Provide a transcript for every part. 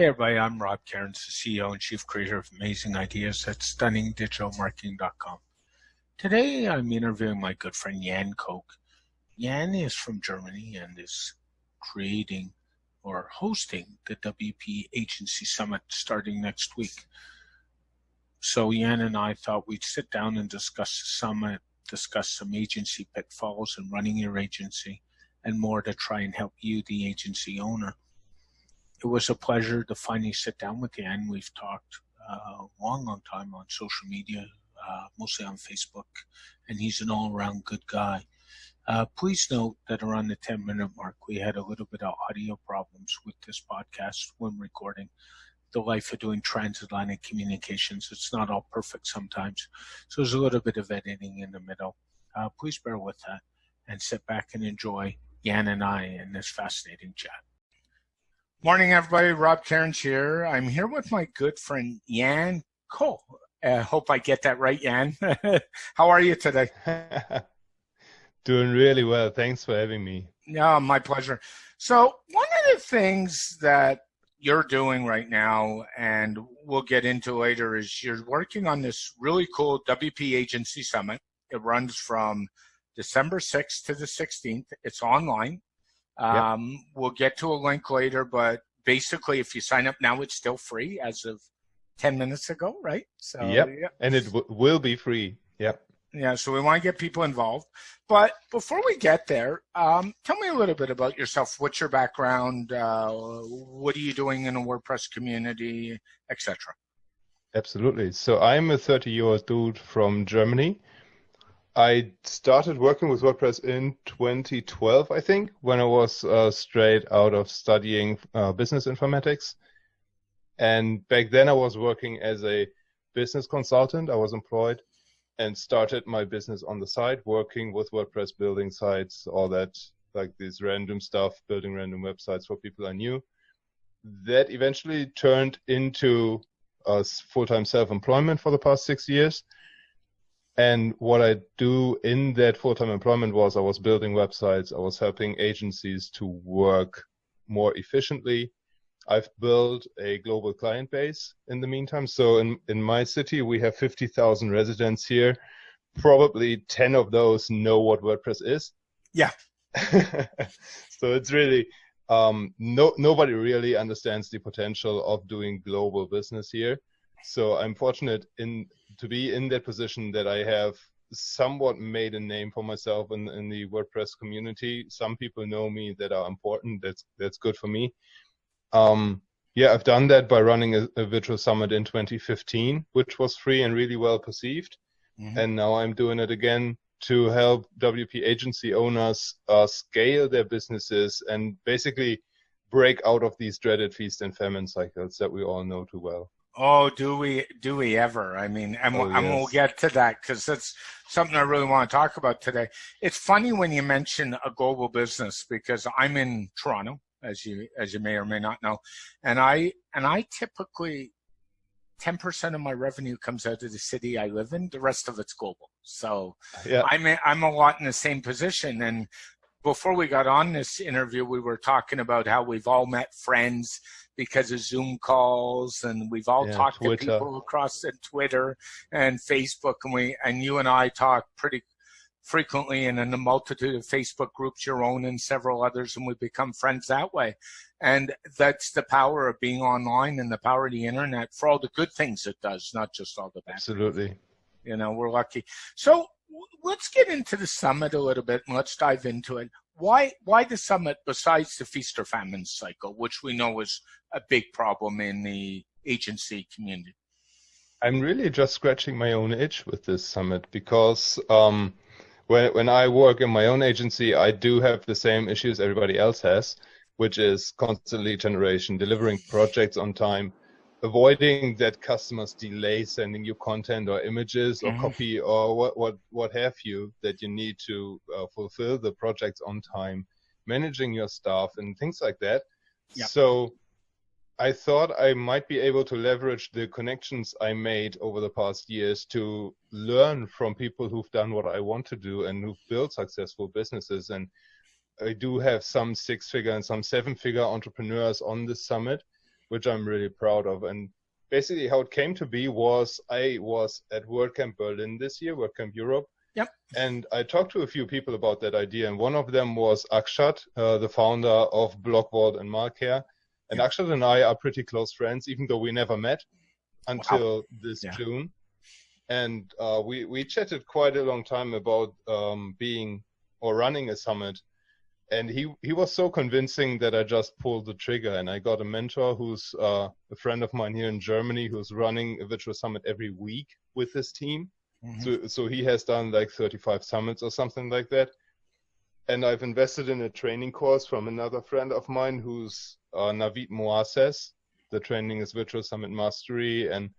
everybody, I'm Rob Cairns, the CEO and Chief Creator of Amazing Ideas at StunningDigitalMarketing.com. Today I'm interviewing my good friend Jan Koch. Jan is from Germany and is creating or hosting the WP Agency Summit starting next week. So Jan and I thought we'd sit down and discuss the summit, discuss some agency pitfalls in running your agency, and more to try and help you, the agency owner. It was a pleasure to finally sit down with Jan. We've talked a long time on social media, mostly on Facebook, and he's an all-around good guy. Please note that around the 10-minute mark, we had a little bit of audio problems with this podcast when recording. The life of doing transatlantic communications, it's not all perfect sometimes. So there's a little bit of editing in the middle. Please bear with that and sit back and enjoy Jan and I in this fascinating chat. Morning, everybody. Rob Cairns here. I'm here with my good friend Jan Koch. Hope I get that right, Jan. How are you today? Doing really well. Thanks for having me. Yeah, my pleasure. So one of the things that you're doing right now, and we'll get into later, is you're working on this really cool WP Agency Summit. It runs from December 6th to the 16th. It's online. Yep. We'll get to a link later, but basically if you sign up now, it's still free as of 10 minutes ago, right? So, yep. And it will be free. Yep. Yeah, so we want to get people involved. But before we get there, tell me a little bit about yourself. What's your background? What are you doing in a WordPress community, etc.? Absolutely. So I'm a 30-year-old dude from Germany. I started working with WordPress in 2012, I think, when I was straight out of studying business informatics. And back then I was working as a business consultant. I was employed and started my business on the side, working with WordPress, building sites, all that, like this random stuff, building random websites for people I knew. That eventually turned into full-time self-employment for the past 6 years. And what I do in that full-time employment was I was building websites. I was helping agencies to work more efficiently. I've built a global client base in the meantime. So in my city, we have 50,000 residents here. Probably 10 of those know what WordPress is. Yeah. So it's really, nobody really understands the potential of doing global business here. So I'm fortunate to be in that position that I have somewhat made a name for myself in the WordPress community. Some people know me that are important. That's good for me. Yeah, I've done that by running a virtual summit in 2015, which was free and really well perceived. Mm-hmm. And now I'm doing it again to help WP agency owners scale their businesses and basically break out of these dreaded feast and famine cycles that we all know too well. Oh, do we ever? I mean, and we'll get to that because that's something I really want to talk about today. It's funny when you mention a global business because I'm in Toronto, as you may or may not know, and I typically 10% of my revenue comes out of the city I live in. The rest of it's global. So yeah. I'm a lot in the same position. And before we got on this interview, we were talking about how we've all met friends because of Zoom calls, and we've all talked Twitter. To people across Twitter and Facebook, and you and I talk pretty frequently and in a multitude of Facebook groups, your own and several others, and we become friends that way. And that's the power of being online and the power of the internet for all the good things it does, not just all the bad. Absolutely. You know, we're lucky. So let's get into the summit a little bit and let's dive into it. Why the summit besides the feast or famine cycle, which we know is a big problem in the agency community? I'm really just scratching my own itch with this summit because when I work in my own agency, I do have the same issues everybody else has, which is constant lead generation, delivering projects on time, avoiding that customers delay sending you content or images or copy or what have you that you need to fulfill the projects on time, managing your staff and things like that. Yeah. So I thought I might be able to leverage the connections I made over the past years to learn from people who've done what I want to do and who've built successful businesses. And I do have some 6-figure and some 7-figure entrepreneurs on this summit. which I'm really proud of. And basically how it came to be was I was at WordCamp Berlin this year, WordCamp Europe. Yep. And I talked to a few people about that idea. And one of them was Akshat, the founder of Blockvault and Marcare. And Akshat and I are pretty close friends, even though we never met until this June. And we chatted quite a long time about being or running a summit. And he was so convincing that I just pulled the trigger. And I got a mentor who's a friend of mine here in Germany who's running a virtual summit every week with his team. So he has done like 35 summits or something like that. And I've invested in a training course from another friend of mine who's Navid Moases. The training is Virtual Summit Mastery. And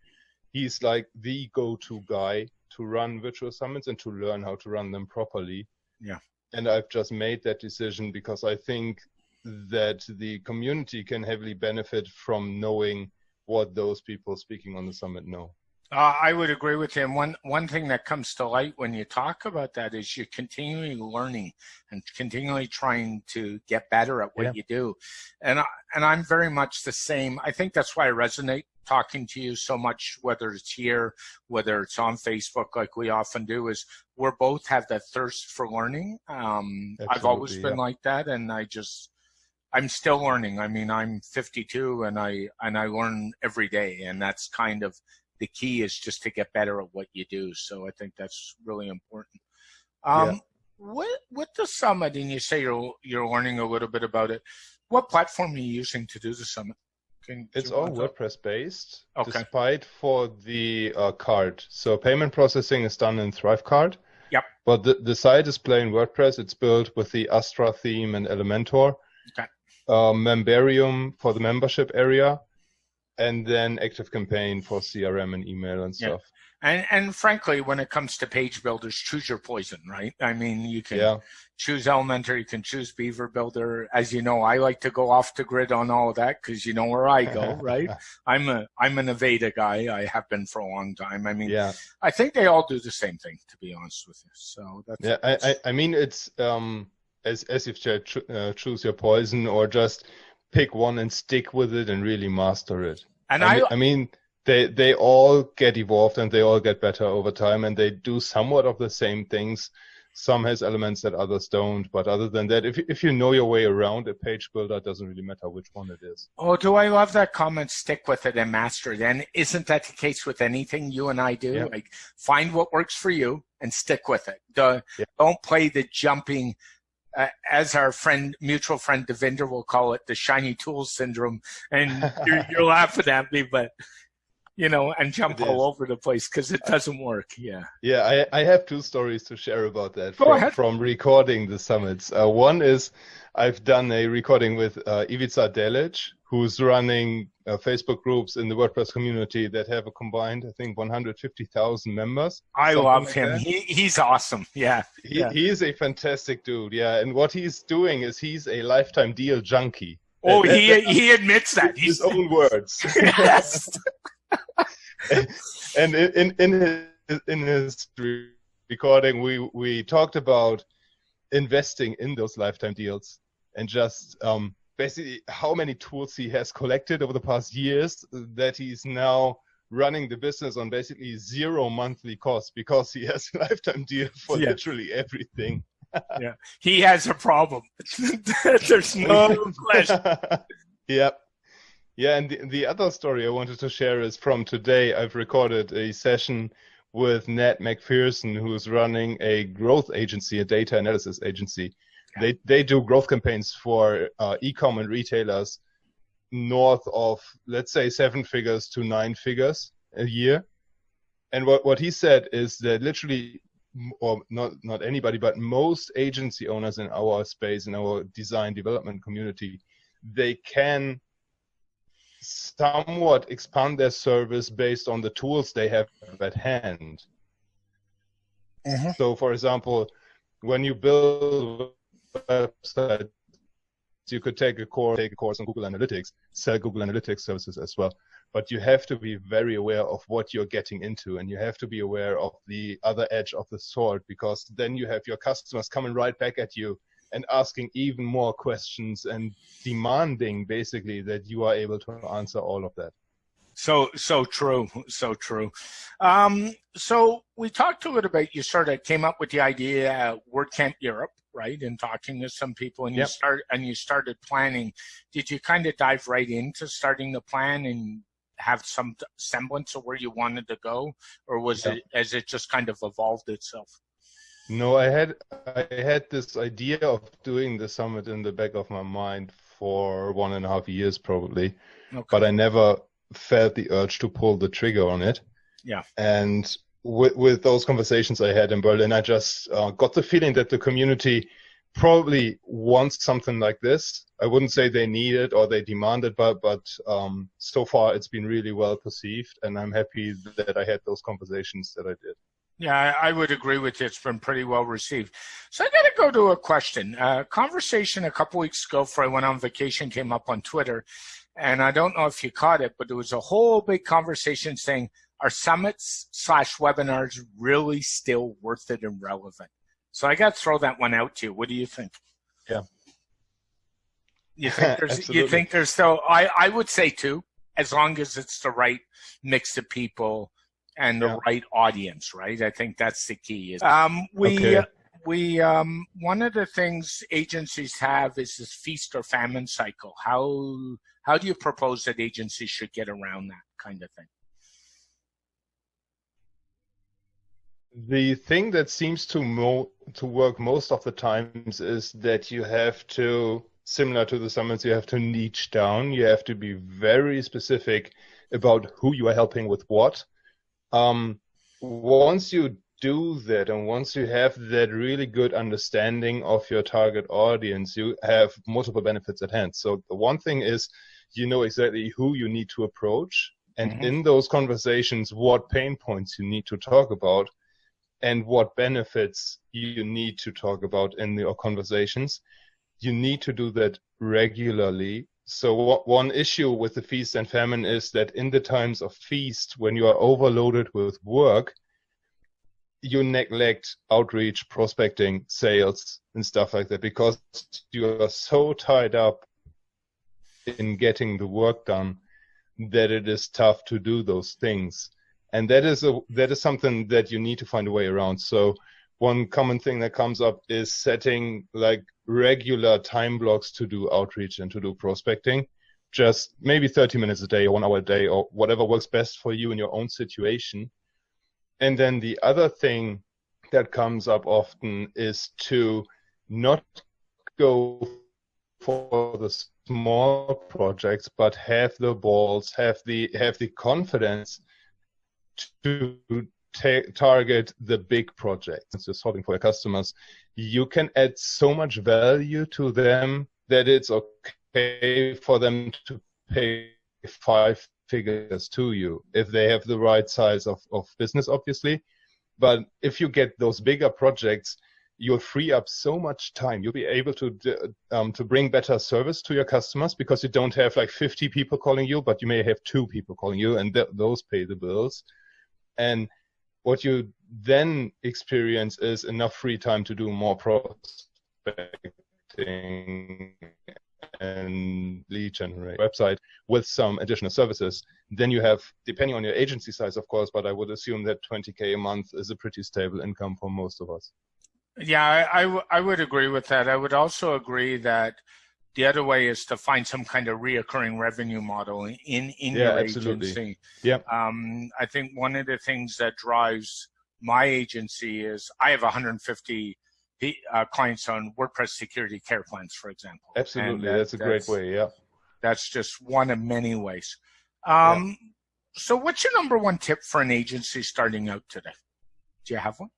he's like the go-to guy to run virtual summits and to learn how to run them properly. Yeah. And I've just made that decision because I think that the community can heavily benefit from knowing what those people speaking on the summit know. I would agree with him. One thing that comes to light when you talk about that is you're continually learning and continually trying to get better at what you do. And I'm very much the same. I think that's why I resonate talking to you so much, whether it's here, whether it's on Facebook, like we often do, is we're both have that thirst for learning. I've always been like that, and I'm still learning. I mean, I'm 52 and I learn every day, and that's kind of the key, is just to get better at what you do. So I think that's really important. With the summit, and you say you're learning a little bit about it, what platform are you using to do the summit? It's all WordPress based, despite for the card. So payment processing is done in ThriveCard. Yep. But the site is plain WordPress. It's built with the Astra theme and Elementor. Okay. Membarium for the membership area. And then ActiveCampaign for CRM and email and stuff. And frankly, when it comes to page builders, choose your poison, right? I mean, you can choose Elementor, you can choose Beaver Builder. As you know, I like to go off the grid on all of that because you know where I go, right? I'm an Aveda guy. I have been for a long time. I mean, I think they all do the same thing, to be honest with you. So that's I mean, it's as if you choose your poison, or just pick one and stick with it and really master it. And I mean, they all get evolved and they all get better over time, and they do somewhat of the same things. Some has elements that others don't, but other than that, if you know your way around a page builder, it doesn't really matter which one it is. Oh, do I love that comment, stick with it and master it. And isn't that the case with anything you and I do? Yeah. Like, find what works for you and stick with it. Don't play the jumping, as our mutual friend Devinder will call it, the shiny tool syndrome. And you're laughing at me, but and jump all over the place because it doesn't work. Yeah, I have two stories to share about that from recording the summits. One is I've done a recording with Ivica Delic, who's running Facebook groups in the WordPress community that have a combined, I think, 150,000 members. I love him. He's awesome. Yeah. He is a fantastic dude. Yeah. And what he's doing is he's a lifetime deal junkie. Oh, he admits that. His own words. Yes. And in his recording, we talked about investing in those lifetime deals and just basically how many tools he has collected over the past years that he's now running the business on basically zero monthly cost because he has a lifetime deal for literally everything. Yeah, he has a problem. There's no question. Yep. Yeah, and the other story I wanted to share is from today. I've recorded a session with Nat McPherson, who's running a growth agency, a data analysis agency. Yeah. They do growth campaigns for e-com and retailers north of, let's say, 7 figures to 9 figures a year. And what he said is that literally, or not anybody, but most agency owners in our space, in our design development community, they can somewhat expand their service based on the tools they have at hand. Mm-hmm. So, for example, when you build a website, you could take a course on Google Analytics, sell Google Analytics services as well. But you have to be very aware of what you're getting into, and you have to be aware of the other edge of the sword, because then you have your customers coming right back at you and asking even more questions and demanding basically that you are able to answer all of that. So true, so true. So we talked a little bit. You sort of came up with the idea at WordCamp Europe, right? And talking to some people, and you started planning. Did you kind of dive right into starting the plan and have some semblance of where you wanted to go, or was it as it just kind of evolved itself? No, I had this idea of doing the summit in the back of my mind for 1.5 years probably, but I never felt the urge to pull the trigger on it. Yeah. And with those conversations I had in Berlin, I just got the feeling that the community probably wants something like this. I wouldn't say they need it or they demand it, but so far it's been really well perceived, and I'm happy that I had those conversations that I did. Yeah, I would agree with you. It's been pretty well received. So I got to go to a question. A conversation a couple weeks ago before I went on vacation came up on Twitter, and I don't know if you caught it, but there was a whole big conversation saying, are summits/webinars really still worth it and relevant? So I got to throw that one out to you. What do you think? Yeah. You think there's still, I would say too, as long as it's the right mix of people and the right audience, right? I think that's the key. One of the things agencies have is this feast or famine cycle. How do you propose that agencies should get around that kind of thing? The thing that seems to work most of the times is that you have to, similar to the summits, you have to niche down. You have to be very specific about who you are helping with what. Once you do that, and once you have that really good understanding of your target audience, you have multiple benefits at hand. So the one thing is, you know exactly who you need to approach, and in those conversations, what pain points you need to talk about, and what benefits you need to talk about in your conversations. You need to do that regularly. So one issue with the feast and famine is that in the times of feast, when you are overloaded with work, you neglect outreach, prospecting, sales, and stuff like that, because you are so tied up in getting the work done that it is tough to do those things. And that is something that you need to find a way around. So one common thing that comes up is setting like regular time blocks to do outreach and to do prospecting, just maybe 30 minutes a day or 1 hour a day or whatever works best for you in your own situation. And then the other thing that comes up often is to not go for the small projects, but have the balls, have the confidence to target the big projects. It's just solving for your customers. You can add so much value to them that it's okay for them to pay 5 figures to you if they have the right size of business, obviously. But if you get those bigger projects, you'll free up so much time. You'll be able to bring better service to your customers, because you don't have like 50 people calling you, but you may have 2 people calling you, and those pay the bills. And what you then experience is enough free time to do more prospecting and lead generate website with some additional services. Then you have, depending on your agency size, of course, but I would assume that 20K a month is a pretty stable income for most of us. Yeah, I would agree with that. I would also agree that the other way is to find some kind of reoccurring revenue model in your agency. Yeah. I think one of the things that drives my agency is I have 150 clients on WordPress security care plans, for example. Absolutely, that's a great way. Yeah. That's just one of many ways. So what's your number one tip for an agency starting out today? Do you have one?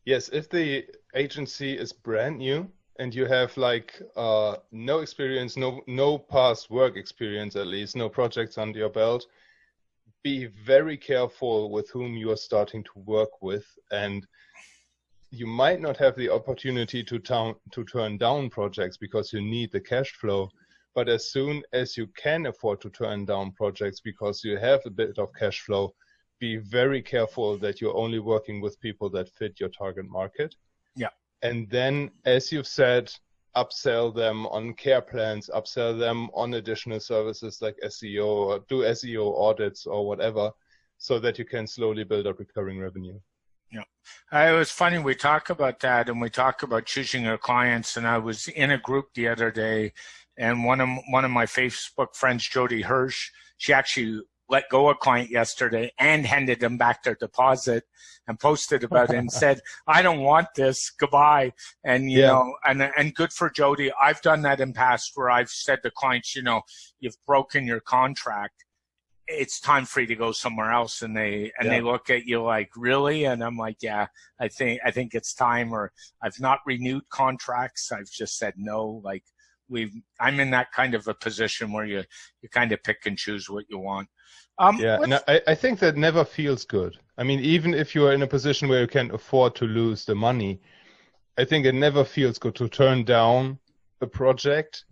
Yes, if the agency is brand new and you have like no experience, no past work experience, at least no projects under your belt, be very careful with whom you are starting to work with. And you might not have the opportunity to turn down projects because you need the cash flow. But as soon as you can afford to turn down projects because you have a bit of cash flow, be very careful that you're only working with people that fit your target market. Yeah. And then, as you've said, upsell them on care plans, upsell them on additional services like SEO, or do SEO audits or whatever, so that you can slowly build up recurring revenue. Yeah. It was funny. We talk about that and we talk about choosing our clients. And I was in a group the other day, and one of my Facebook friends, Jody Hirsch, she actually let go a client yesterday and handed them back their deposit and posted about it and said, I don't want this, goodbye. And, you know, and good for Jody. I've done that in past where I've said to clients, you know, you've broken your contract. It's time for you to go somewhere else. And they look at you like, really? And I'm like, yeah, I think it's time. Or I've not renewed contracts. I've just said no. Like I'm in that kind of a position where you kind of pick and choose what you want. And I think that never feels good. I mean, even if you are in a position where you can afford to lose the money, I think it never feels good to turn down a project.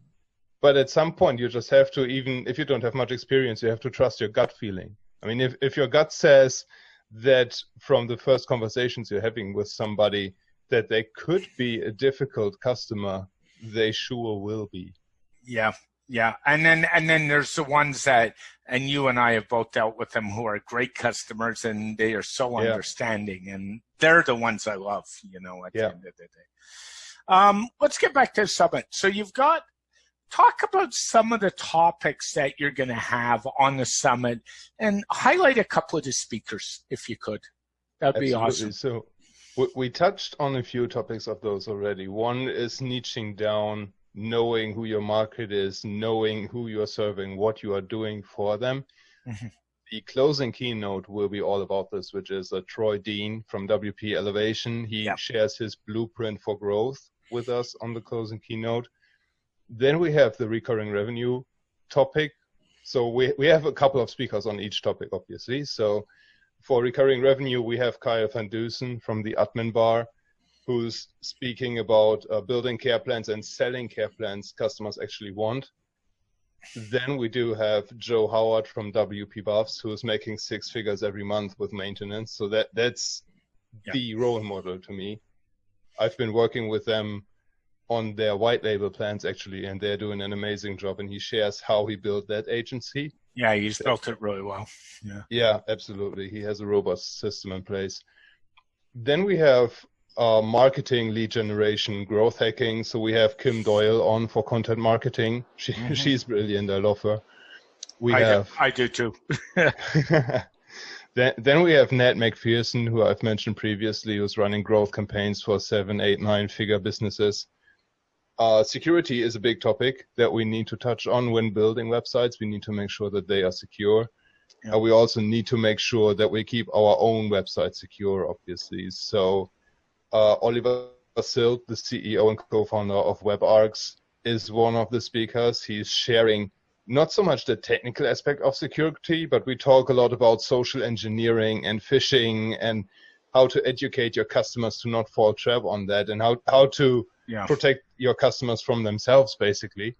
But at some point, you just have to, even if you don't have much experience, you have to trust your gut feeling. I mean, if your gut says that from the first conversations you're having with somebody that they could be a difficult customer, they sure will be. Yeah. Yeah. And then there's the ones that, and you and I have both dealt with them, who are great customers and they are so understanding, and they're the ones I love, you know, at the end of the day. Let's get back to the summit. So talk about some of the topics that you're going to have on the summit and highlight a couple of the speakers, if you could. That'd be awesome. So we touched on a few topics of those already. One is niching down, knowing who your market is, knowing who you're serving, what you are doing for them. Mm-hmm. The closing keynote will be all about this, which is Troy Dean from WP Elevation. He shares his blueprint for growth with us on the closing keynote. Then we have the recurring revenue topic. So we have a couple of speakers on each topic, obviously. So for recurring revenue, we have Kyle van Dusen from the Admin Bar, who's speaking about building care plans and selling care plans customers actually want. Then we do have Joe Howard from WP Buffs, who's making 6 figures every month with maintenance. So that's the role model to me. I've been working with them on their white label plans, actually, and they're doing an amazing job. And he shares how he built that agency. Yeah, he's built it really well. Yeah, absolutely. He has a robust system in place. Then we have marketing, lead generation, growth hacking. So we have Kim Doyle on for content marketing. She's brilliant. I love her. I do too. Then we have Nat McPherson, who I've mentioned previously, who's running growth campaigns for 7, 8, 9-figure businesses. Security is a big topic that we need to touch on when building websites. We need to make sure that they are secure. We also need to make sure that we keep our own website secure, obviously. So Oliver Silt, the CEO and co-founder of WebArcs, is one of the speakers. He's sharing not so much the technical aspect of security, but we talk a lot about social engineering and phishing and how to educate your customers to not fall trap on that, and how to protect your customers from themselves, basically.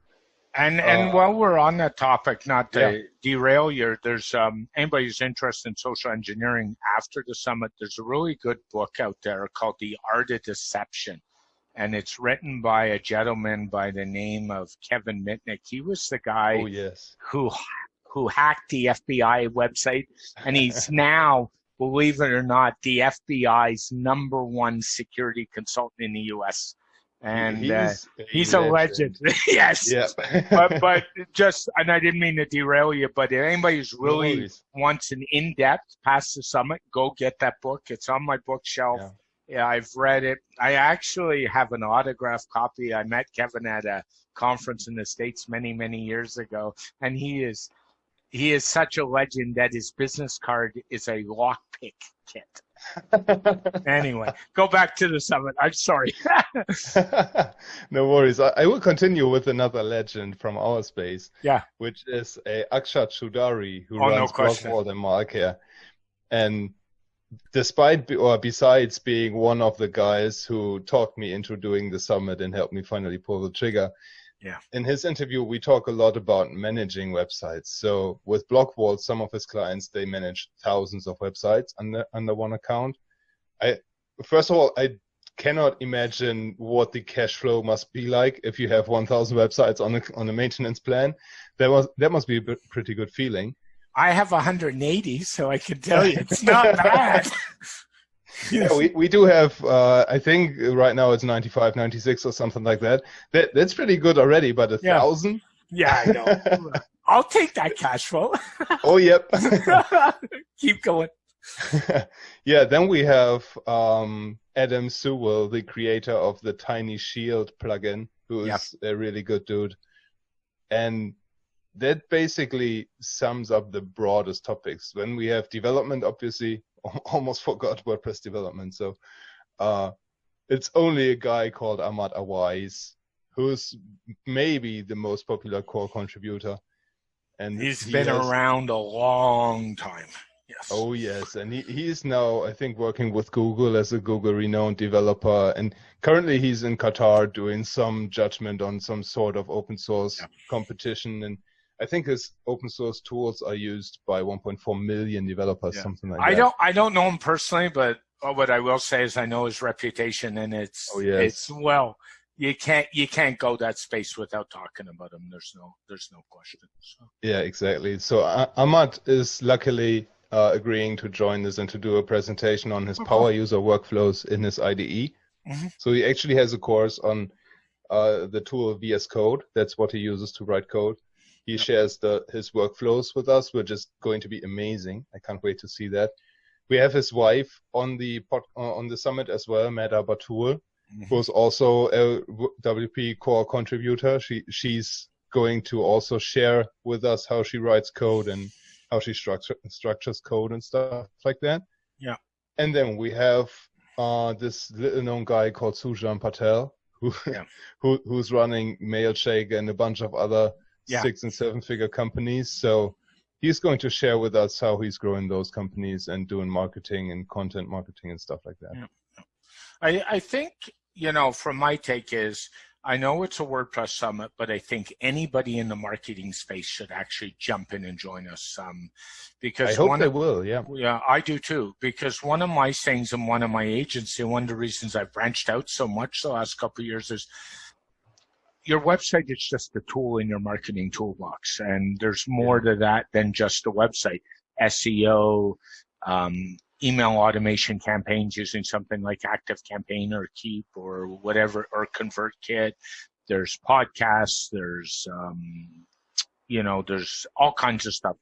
And while we're on that topic, not to derail you, there's anybody who's interested in social engineering after the summit, there's a really good book out there called The Art of Deception. And it's written by a gentleman by the name of Kevin Mitnick. He was the guy who hacked the FBI website, and he's now, believe it or not, the FBI's #1 security consultant in the U.S. And he's a legend. Yes. Yeah. but just, and I didn't mean to derail you, but if anybody who's really wants an in-depth past the summit, go get that book. It's on my bookshelf. Yeah, I've read it. I actually have an autographed copy. I met Kevin at a conference in the States many, many years ago, and he is such a legend that his business card is a lockpick kit. Anyway, go back to the summit. I'm sorry. No worries. I will continue with another legend from our space. Yeah. Which is Akshat Choudhary, who runs Blogvault and Marcare. And besides being one of the guys who talked me into doing the summit and helped me finally pull the trigger, in his interview, we talk a lot about managing websites. So with Blogvault, some of his clients, they manage thousands of websites under one account. First of all, I cannot imagine what the cash flow must be like if you have 1,000 websites on a maintenance plan. That must be a pretty good feeling. I have 180, so I can tell you it's not bad. Yeah, we do have, I think right now it's 95, 96 or something like that. That's pretty good already, but 1,000? Yeah, I know. I'll take that cash flow. Oh, yep. Keep going. Yeah, then we have Adam Sewell, the creator of the Tiny Shield plugin, who is a really good dude. And that basically sums up the broadest topics. When we have development, obviously, almost forgot WordPress development. So it's only a guy called Ahmad Awais, who's maybe the most popular core contributor. And he's been around a long time. Yes. Oh, yes. And he is now, I think, working with Google as a Google renowned developer. And currently he's in Qatar doing some judgment on some sort of open source competition. And I think his open source tools are used by 1.4 million developers, something like that. I don't know him personally, but what I will say is I know his reputation, and it's you can't go that space without talking about him. There's no question. So. Yeah, exactly. So Ahmad is luckily agreeing to join us and to do a presentation on his power user workflows in his IDE. Mm-hmm. So he actually has a course on the tool VS Code. That's what he uses to write code. He shares his workflows with us, which is going to be amazing. I can't wait to see that. We have his wife on the summit as well, Meda Batul, who's also a WP core contributor. She's going to also share with us how she writes code and how she structures code and stuff like that. Yeah. And then we have this little known guy called Sujan Patel, who's running Mailshake and a bunch of other 6- and 7-figure companies. So he's going to share with us how he's growing those companies and doing marketing and content marketing and stuff like that. Yeah. I think, from my take is, I know it's a WordPress summit, but I think anybody in the marketing space should actually jump in and join us. Because I hope they will, yeah. Yeah, I do too. Because one of my things in one of my agency, one of the reasons I've branched out so much the last couple of years is your website is just a tool in your marketing toolbox. And there's more to that than just a website. SEO, email automation campaigns using something like ActiveCampaign or Keep or whatever, or ConvertKit. There's podcasts, there's all kinds of stuff.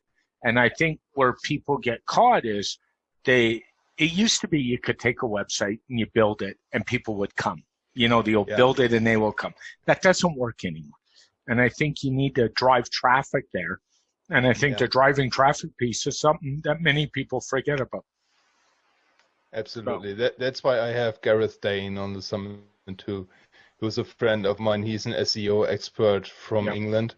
And I think where people get caught is it used to be you could take a website and you build it and people would come. They'll build it and they will come. That doesn't work anymore. And I think you need to drive traffic there. And I think the driving traffic piece is something that many people forget about. Absolutely. That's why I have Gareth Dane on the summit too, who's a friend of mine. He's an SEO expert from England.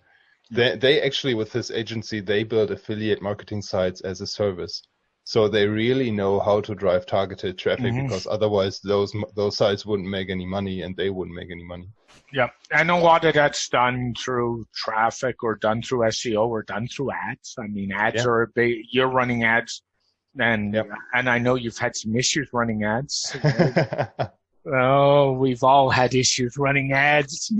They actually, with his agency, they build affiliate marketing sites as a service. So they really know how to drive targeted traffic because otherwise those sites wouldn't make any money and they wouldn't make any money. Yeah, and a lot of that's done through traffic or done through SEO or done through ads. I mean, ads are you're running ads. And I know you've had some issues running ads. Oh, we've all had issues running ads.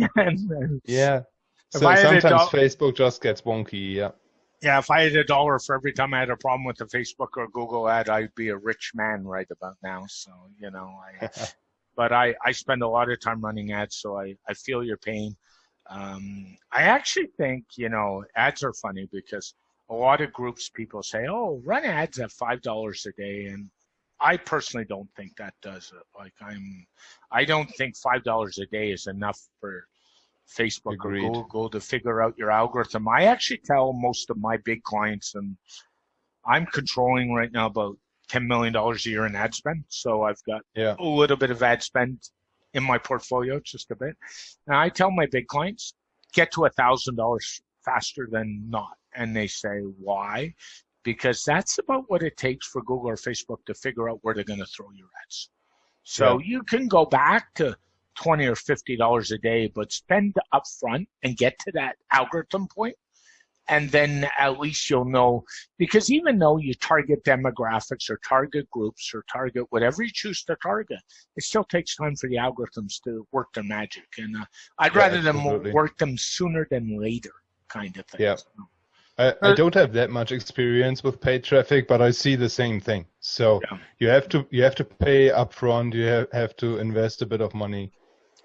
Yeah. So sometimes Facebook just gets wonky. Yeah. Yeah. If I had $1 for every time I had a problem with a Facebook or Google ad, I'd be a rich man right about now. So, but I spend a lot of time running ads, so I feel your pain. I actually think, ads are funny because a lot of groups, people say, oh, run ads at $5 a day. And I personally don't think that does it. I don't think $5 a day is enough for Facebook or Google to figure out your algorithm. I actually tell most of my big clients, and I'm controlling right now about $10 million a year in ad spend. So I've got a little bit of ad spend in my portfolio, just a bit. And I tell my big clients, get to $1,000 faster than not. And they say, why? Because that's about what it takes for Google or Facebook to figure out where they're going to throw your ads. So you can go back to $20 or $50 a day, but spend upfront and get to that algorithm point And then at least you'll know, because even though you target demographics or target groups or target whatever you choose to target, it still takes time for the algorithms to work their magic. And I'd Yeah, rather them absolutely. work them sooner than later, kind of thing. Yeah. I don't have that much experience with paid traffic, but I see the same thing. So Yeah. you have to pay upfront. You have to invest a bit of money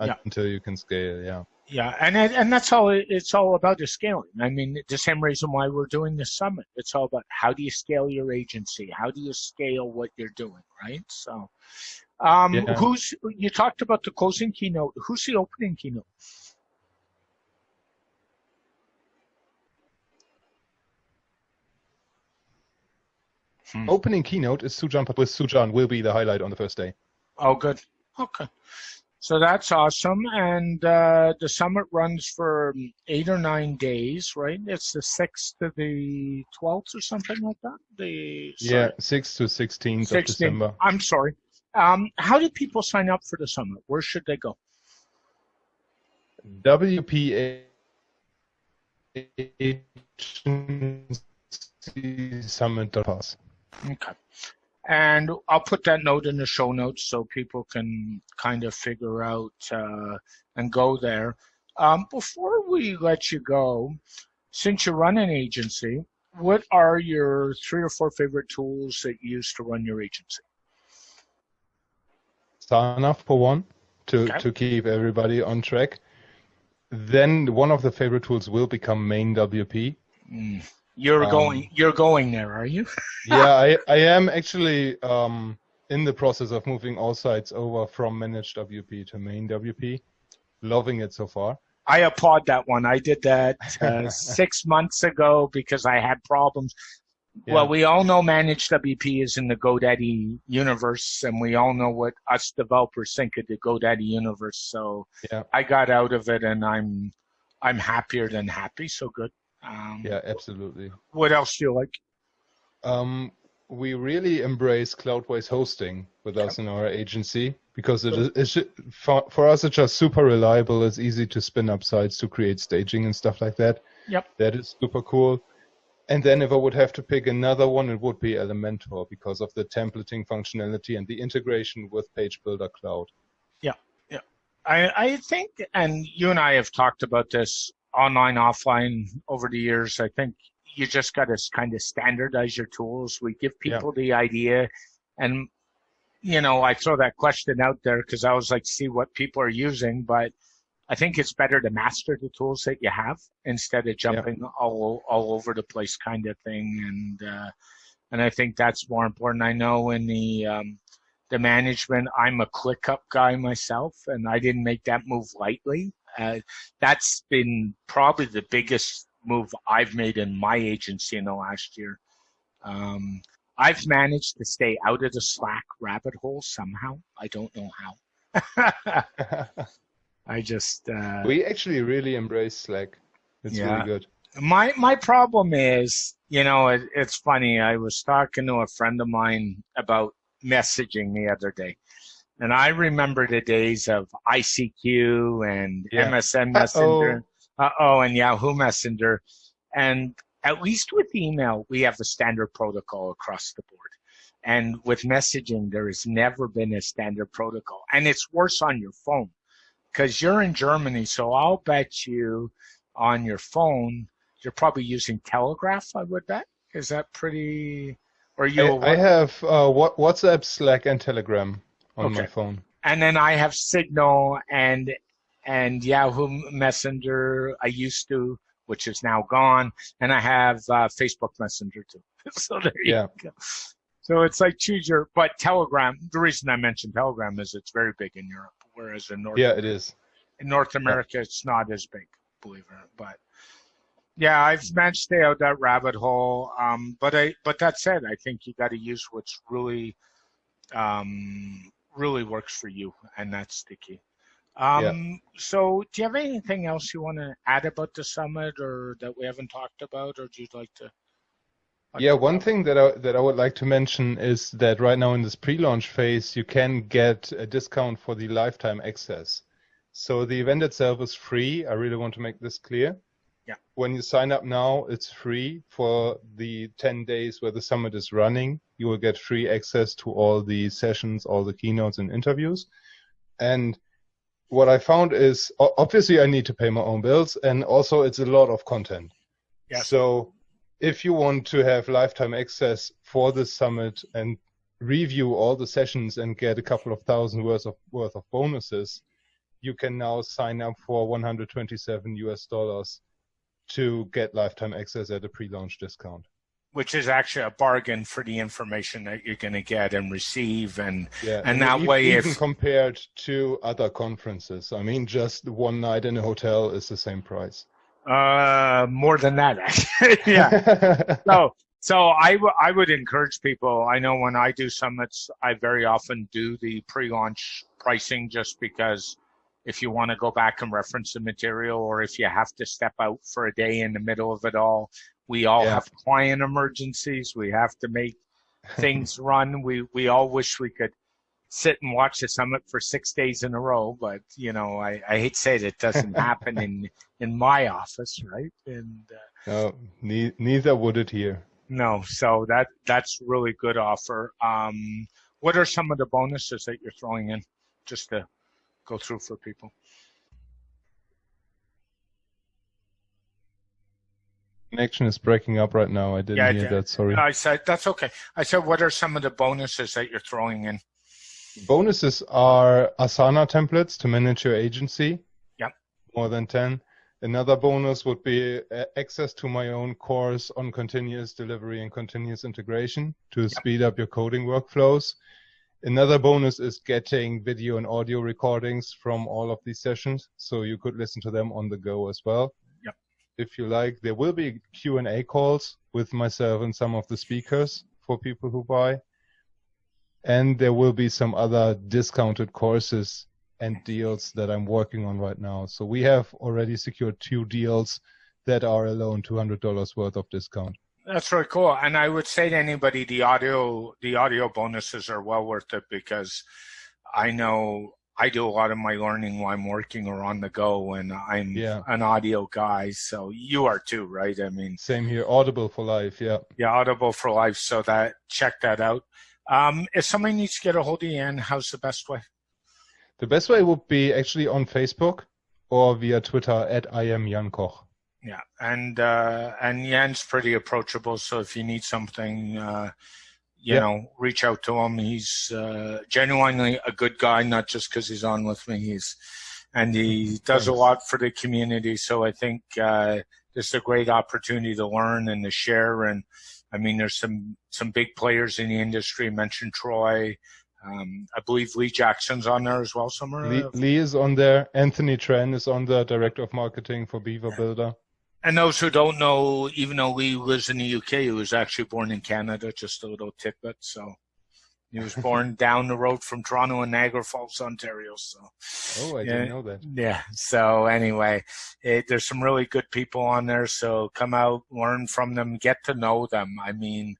Yeah. until you can scale. Yeah. Yeah, and that's all it's all about is scaling. I mean, the same reason why we're doing this summit. It's all about how do you scale your agency? How do you scale what you're doing, right? So, Yeah. you talked about the closing keynote. Who's the opening keynote? Opening keynote is Sujan with Sujan will be the highlight on the first day. Oh, good. Okay. So that's awesome. And the summit runs for 8 or 9 days, right? It's the 6th to the 12th or something like that? 6th to 16th of December. I'm sorry. How do people sign up for the summit? Where should they go? WPA summit.pass. Okay. And I'll put that note in the show notes so people can kind of figure out and go there. Before we let you go, since you run an agency, what are your 3 or 4 favorite tools that you use to run your agency? Sana for one, to keep everybody on track. Then one of the favorite tools will become main WP. You're going there, are you? Yeah, I am actually in the process of moving all sites over from managed WP to main WP. Loving it so far. I applaud that one. I did that 6 months ago because I had problems. Yeah. Well, we all know managed WP is in the GoDaddy universe, and we all know what us developers think of the GoDaddy universe. So I got out of it, and I'm happier than happy. So good. Yeah, absolutely. What else do you like? We really embrace cloud-based hosting with us in our agency because for us it's just super reliable. It's easy to spin up sites to create staging and stuff like that. Yep. That is super cool. And then if I would have to pick another one, it would be Elementor because of the templating functionality and the integration with Page Builder Cloud. Yeah, yeah. I think, and you and I have talked about this online, offline over the years. I think you just got to kind of standardize your tools. We give people the idea, and I throw that question out there because I always like to see what people are using, but I think it's better to master the tools that you have instead of jumping all over the place kind of thing. And I think that's more important. I know in the management, I'm a ClickUp guy myself, and I didn't make that move lightly. That's been probably the biggest move I've made in my agency in the last year. I've managed to stay out of the Slack rabbit hole somehow. I don't know how. I just we actually really embrace Slack. It's really good. My problem is, it's funny. I was talking to a friend of mine about messaging the other day, and I remember the days of ICQ and MSN Messenger, and Yahoo Messenger, and at least with email we have a standard protocol across the board. And with messaging, there has never been a standard protocol, and it's worse on your phone. Because you're in Germany, so I'll bet you on your phone, you're probably using Telegraph, I would bet. Is that pretty, or you? I have WhatsApp, Slack, and Telegram on my phone. And then I have Signal and Yahoo Messenger, I used to, which is now gone. And I have Facebook Messenger too. So there you go. So it's like but Telegram, the reason I mentioned Telegram is it's very big in Europe. Whereas in it is. In North America, it's not as big, believe it or not. But I've managed to stay out that rabbit hole. But that said, I think you got to use what's really, really works for you, and that's the key. So, do you have anything else you want to add about the summit, or that we haven't talked about, or do you like to? One thing that I would like to mention is that right now in this pre-launch phase, you can get a discount for the lifetime access. So the event itself is free. I really want to make this clear. Yeah. When you sign up now, it's free for the 10 days where the summit is running. You will get free access to all the sessions, all the keynotes and interviews. And what I found is, obviously I need to pay my own bills, and also it's a lot of content. Yes. So if you want to have lifetime access for the summit and review all the sessions and get a couple of thousand worth of bonuses, you can now sign up for $127 to get lifetime access at a pre-launch discount. Which is actually a bargain for the information that you're going to get and receive, and and that way, even compared to other conferences, I mean, just one night in a hotel is the same price. More than that, actually. Yeah. So I would encourage people. I know when I do summits, I very often do the pre-launch pricing, just because if you want to go back and reference the material, or if you have to step out for a day in the middle of it all. We all have client emergencies. We have to make things run. We all wish we could sit and watch the summit for 6 days in a row, but I hate to say it doesn't happen in my office, right? And neither would it here. No, so that's really good offer. What are some of the bonuses that you're throwing in, just to go through for people? Connection is breaking up right now. I didn't hear that. Sorry. I said that's okay. I said, what are some of the bonuses that you're throwing in? Bonuses are Asana templates to manage your agency. Yeah. More than 10. Another bonus would be access to my own course on continuous delivery and continuous integration to speed up your coding workflows. Another bonus is getting video and audio recordings from all of these sessions, so you could listen to them on the go as well. Yep. If you like, there will be Q&A calls with myself and some of the speakers for people who buy. And there will be some other discounted courses and deals that I'm working on right now. So we have already secured 2 deals that are alone $200 worth of discount. That's really cool. And I would say to anybody, the audio bonuses are well worth it, because I know I do a lot of my learning while I'm working or on the go, and I'm an audio guy. So you are too, right? I mean, same here. Audible for life. Yeah. Yeah. Audible for life. So check that out. If somebody needs to get a hold of Jan, how's the best way? The best way would be actually on Facebook or via Twitter at I am Jan Koch. Yeah, and Jan's pretty approachable. So if you need something, reach out to him. He's genuinely a good guy, not just because he's on with me. He does a lot for the community. So I think this is a great opportunity to learn and to share. And I mean, there's some big players in the industry. Mentioned Troy. I believe Lee Jackson's on there as well somewhere. Lee is on there. Anthony Tran is on there, Director of Marketing for Beaver Builder. And those who don't know, even though Lee lives in the UK, he was actually born in Canada, just a little tidbit. So he was born down the road from Toronto and Niagara Falls, Ontario. So, I didn't know that. Yeah. So anyway, there's some really good people on there. So come out, learn from them, get to know them. I mean,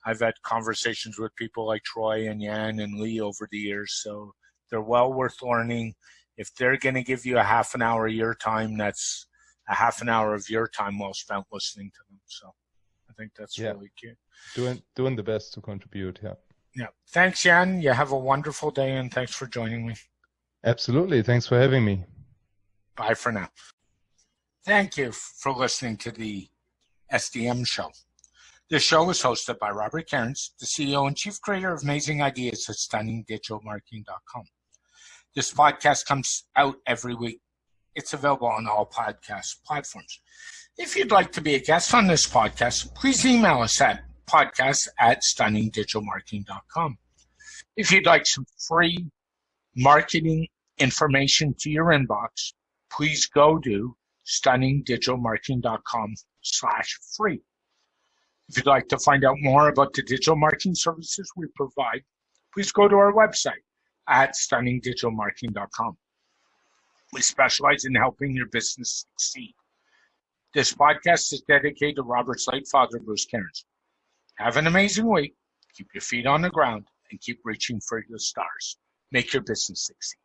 I've had conversations with people like Troy and Jan and Lee over the years. So they're well worth learning. If they're going to give you a half an hour of your time, that's a half an hour of your time well spent listening to them. So I think that's really cute. Doing the best to contribute. Yeah. Yeah. Thanks, Jan. You have a wonderful day, and thanks for joining me. Absolutely. Thanks for having me. Bye for now. Thank you for listening to the SDM show. This show is hosted by Robert Cairns, the CEO and Chief Creator of Amazing Ideas at StunningDigitalMarketing.com. This podcast comes out every week. It's available on all podcast platforms. If you'd like to be a guest on this podcast, please email us at podcast@StunningDigitalMarketing.com. If you'd like some free marketing information to your inbox, please go to StunningDigitalMarketing.com/free. If you'd like to find out more about the digital marketing services we provide, please go to our website at StunningDigitalMarketing.com. We specialize in helping your business succeed. This podcast is dedicated to Robert's late father, Bruce Cairns. Have an amazing week. Keep your feet on the ground and keep reaching for the stars. Make your business succeed.